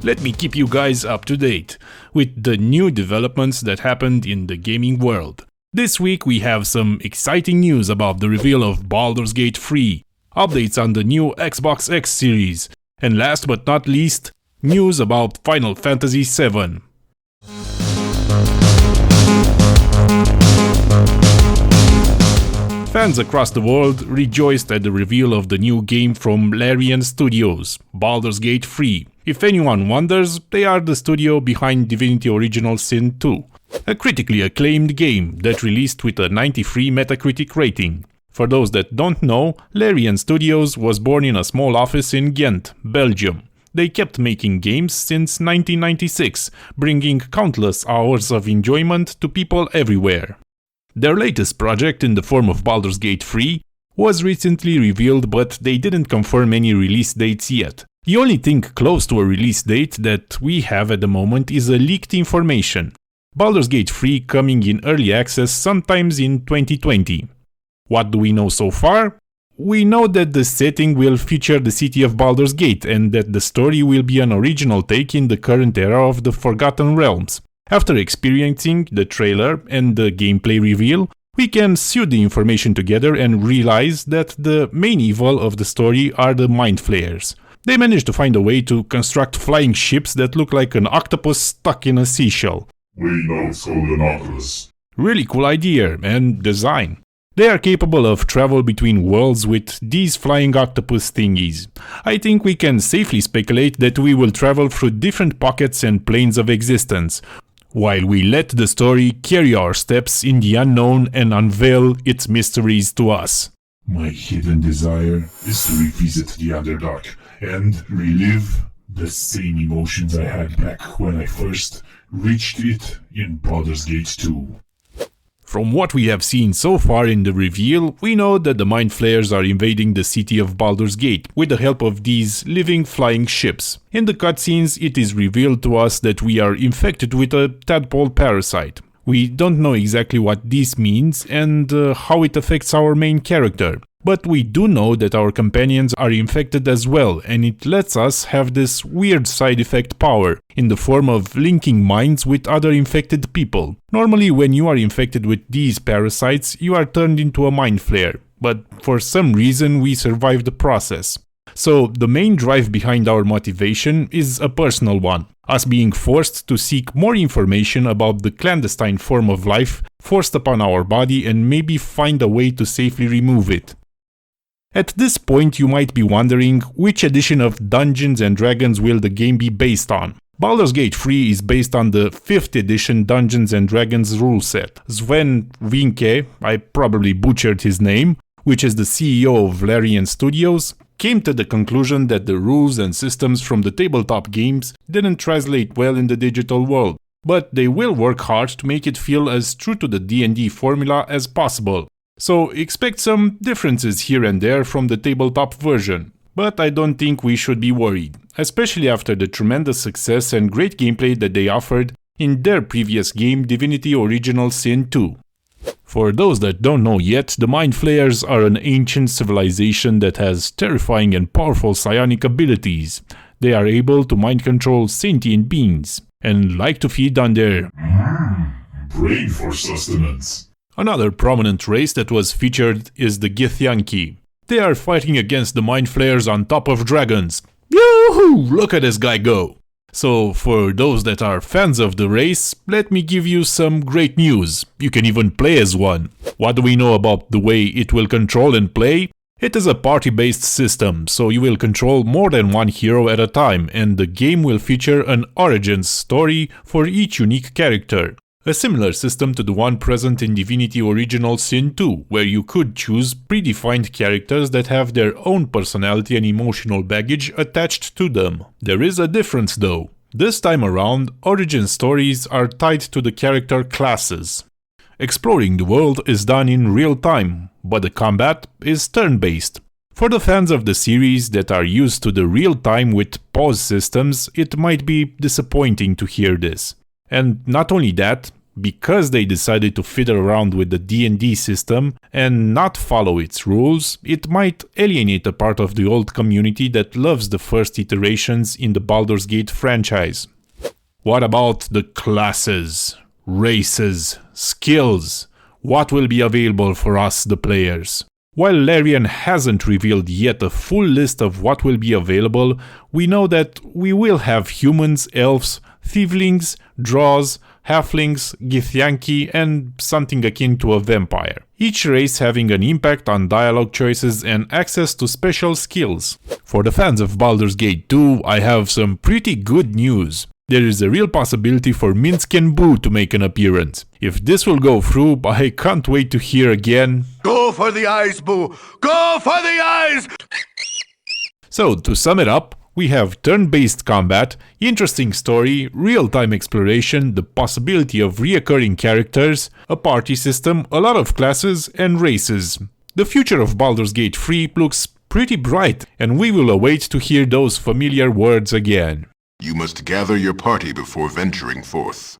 let me keep you guys up to date with the new developments that happened in the gaming world. This week we have some exciting news about the reveal of Baldur's Gate 3, updates on the new Xbox X series, and last but not least, news about Final Fantasy VII. Fans across the world rejoiced at the reveal of the new game from Larian Studios, Baldur's Gate 3. If anyone wonders, they are the studio behind Divinity Original Sin 2, a critically acclaimed game that released with a 93 Metacritic rating. For those that don't know, Larian Studios was born in a small office in Ghent, Belgium. They kept making games since 1996, bringing countless hours of enjoyment to people everywhere. Their latest project in the form of Baldur's Gate 3 was recently revealed, but they didn't confirm any release dates yet. The only thing close to a release date that we have at the moment is a leaked information. Baldur's Gate 3 coming in early access sometimes in 2020. What do we know so far? We know that the setting will feature the city of Baldur's Gate and that the story will be an original take in the current era of the Forgotten Realms. After experiencing the trailer and the gameplay reveal, we can sew the information together and realize that the main evil of the story are the Mind Flayers. They managed to find a way to construct flying ships that look like an octopus stuck in a seashell. We know it's called an octopus. Really cool idea and design. They are capable of travel between worlds with these flying octopus thingies. I think we can safely speculate that we will travel through different pockets and planes of existence, while we let the story carry our steps in the unknown and unveil its mysteries to us. My hidden desire is to revisit the Underdark and relive the same emotions I had back when I first reached it in Baldur's Gate 2. From what we have seen so far in the reveal, we know that the Mind Flayers are invading the city of Baldur's Gate with the help of these living flying ships. In the cutscenes, it is revealed to us that we are infected with a tadpole parasite. We don't know exactly what this means and how it affects our main character. But we do know that our companions are infected as well, and it lets us have this weird side effect power, in the form of linking minds with other infected people. Normally when you are infected with these parasites, you are turned into a Mind Flayer, but for some reason we survive the process. So the main drive behind our motivation is a personal one, us being forced to seek more information about the clandestine form of life forced upon our body and maybe find a way to safely remove it. At this point you might be wondering which edition of Dungeons & Dragons will the game be based on. Baldur's Gate 3 is based on the 5th edition Dungeons & Dragons rule set. Sven Vinke, I probably butchered his name, which is the CEO of Larian Studios, came to the conclusion that the rules and systems from the tabletop games didn't translate well in the digital world, but they will work hard to make it feel as true to the D&D formula as possible. So expect some differences here and there from the tabletop version, but I don't think we should be worried, especially after the tremendous success and great gameplay that they offered in their previous game Divinity Original Sin 2. For those that don't know yet, the Mind Flayers are an ancient civilization that has terrifying and powerful psionic abilities. They are able to mind control sentient beings, and like to feed on their brain for sustenance. Another prominent race that was featured is the Githyanki. They are fighting against the Mind Flayers on top of dragons. Yoo-hoo! Look at this guy go! So for those that are fans of the race, let me give you some great news. You can even play as one. What do we know about the way it will control and play? It is a party-based system, so you will control more than one hero at a time, and the game will feature an origins story for each unique character. A similar system to the one present in Divinity Original Sin 2, where you could choose predefined characters that have their own personality and emotional baggage attached to them. There is a difference though. This time around, origin stories are tied to the character classes. Exploring the world is done in real time, but the combat is turn-based. For the fans of the series that are used to the real time with pause systems, it might be disappointing to hear this. And not only that, because they decided to fiddle around with the D&D system and not follow its rules, it might alienate a part of the old community that loves the first iterations in the Baldur's Gate franchise. What about the classes, races, skills? What will be available for us, the players? While Larian hasn't revealed yet a full list of what will be available, we know that we will have humans, elves, thieflings, drows, halflings, githyanki, and something akin to a vampire. Each race having an impact on dialogue choices and access to special skills. For the fans of Baldur's Gate 2, I have some pretty good news. There is a real possibility for Minsk and Boo to make an appearance. If this will go through, I can't wait to hear again. Go for the eyes, Boo! Go for the eyes! So, to sum it up, we have turn-based combat, interesting story, real-time exploration, the possibility of reoccurring characters, a party system, a lot of classes, and races. The future of Baldur's Gate 3 looks pretty bright, and we will await to hear those familiar words again. You must gather your party before venturing forth.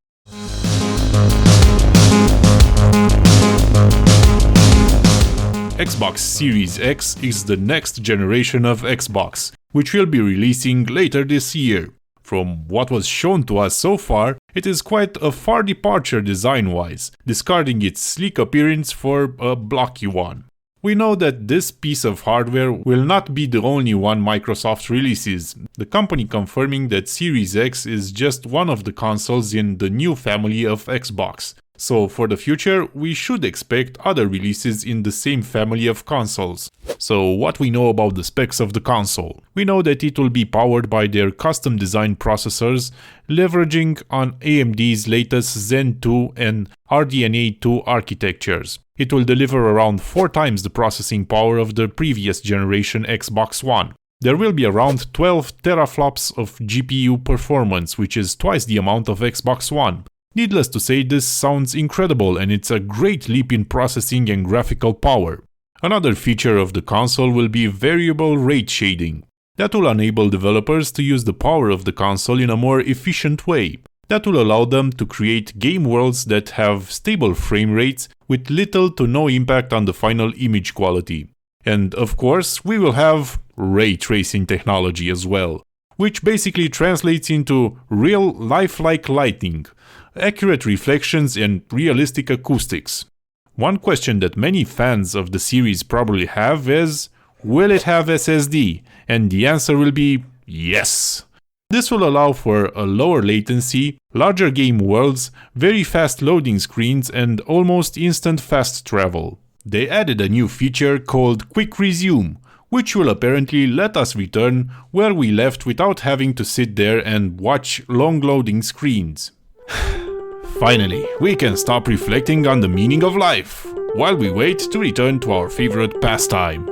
Xbox Series X is the next generation of Xbox, which will be releasing later this year. From what was shown to us so far, it is quite a far departure design-wise, discarding its sleek appearance for a blocky one. We know that this piece of hardware will not be the only one Microsoft releases, the company confirming that Series X is just one of the consoles in the new family of Xbox. So for the future, we should expect other releases in the same family of consoles. So what we know about the specs of the console? We know that it will be powered by their custom designed processors, leveraging on AMD's latest Zen 2 and RDNA 2 architectures. It will deliver around 4 times the processing power of the previous generation Xbox One. There will be around 12 teraflops of GPU performance, which is twice the amount of Xbox One. Needless to say, this sounds incredible and it's a great leap in processing and graphical power. Another feature of the console will be variable rate shading. That will enable developers to use the power of the console in a more efficient way. That will allow them to create game worlds that have stable frame rates with little to no impact on the final image quality. And of course, we will have ray tracing technology as well, which basically translates into real lifelike lighting, accurate reflections and realistic acoustics. One question that many fans of the series probably have is, will it have SSD? And the answer will be yes. This will allow for a lower latency, larger game worlds, very fast loading screens and almost instant fast travel. They added a new feature called Quick Resume, which will apparently let us return where we left without having to sit there and watch long loading screens. Finally, we can stop reflecting on the meaning of life, while we wait to return to our favorite pastime.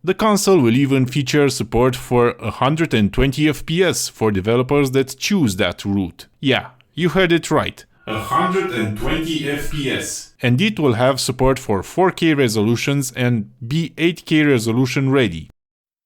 The console will even feature support for 120 FPS for developers that choose that route. Yeah, you heard it right. 120 FPS. And it will have support for 4K resolutions and be 8K resolution ready.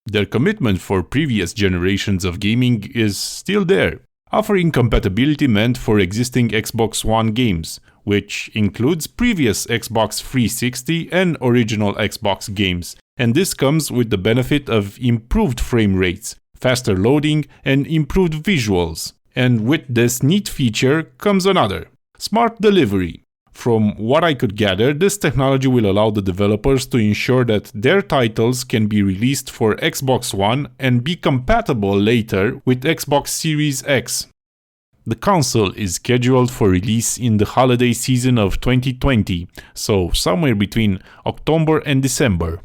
Their commitment for previous generations of gaming is still there, offering compatibility meant for existing Xbox One games, which includes previous Xbox 360 and original Xbox games, and this comes with the benefit of improved frame rates, faster loading, and improved visuals. And with this neat feature comes another: smart delivery. From what I could gather, this technology will allow the developers to ensure that their titles can be released for Xbox One and be compatible later with Xbox Series X. The console is scheduled for release in the holiday season of 2020, so somewhere between October and December.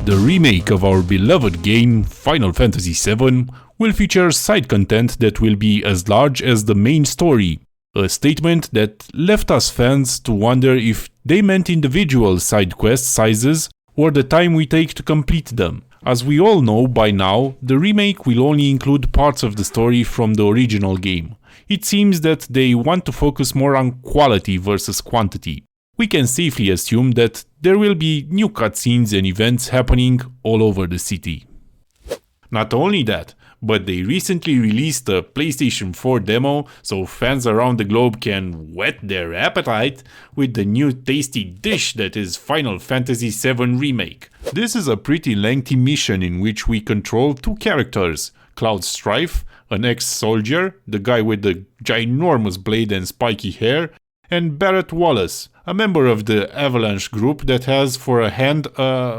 The remake of our beloved game, Final Fantasy VII, will feature side content that will be as large as the main story, a statement that left us fans to wonder if they meant individual side quest sizes or the time we take to complete them. As we all know by now, the remake will only include parts of the story from the original game. It seems that they want to focus more on quality versus quantity. We can safely assume that there will be new cutscenes and events happening all over the city. Not only that, but they recently released a PlayStation 4 demo so fans around the globe can whet their appetite with the new tasty dish that is Final Fantasy VII Remake. This is a pretty lengthy mission in which we control two characters, Cloud Strife, an ex-soldier, the guy with the ginormous blade and spiky hair, and Barrett Wallace, a member of the Avalanche group that has for a hand,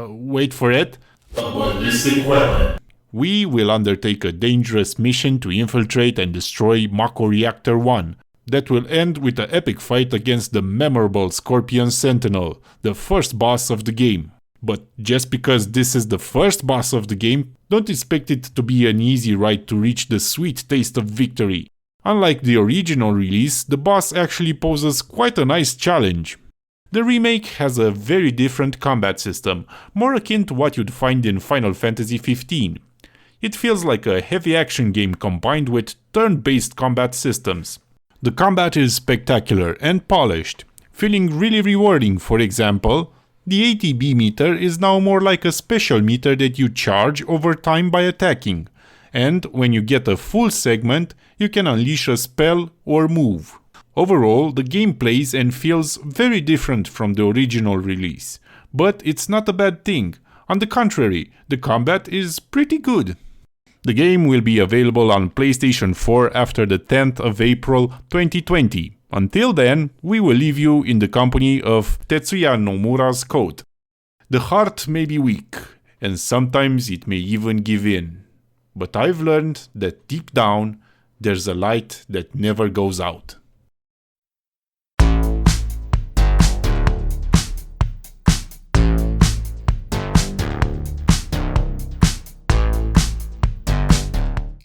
wait for it, a ballistic weapon. We will undertake a dangerous mission to infiltrate and destroy Mako Reactor 1 that will end with an epic fight against the memorable Scorpion Sentinel, the first boss of the game. But just because this is the first boss of the game, don't expect it to be an easy ride to reach the sweet taste of victory. Unlike the original release, the boss actually poses quite a nice challenge. The remake has a very different combat system, more akin to what you'd find in Final Fantasy XV. It feels like a heavy action game combined with turn-based combat systems. The combat is spectacular and polished, feeling really rewarding. For example, the ATB meter is now more like a special meter that you charge over time by attacking, and when you get a full segment, you can unleash a spell or move. Overall, the game plays and feels very different from the original release, but it's not a bad thing. On the contrary, the combat is pretty good. The game will be available on PlayStation 4 after the 10th of April 2020. Until then, we will leave you in the company of Tetsuya Nomura's quote: "The heart may be weak, and sometimes it may even give in. But I've learned that deep down, there's a light that never goes out."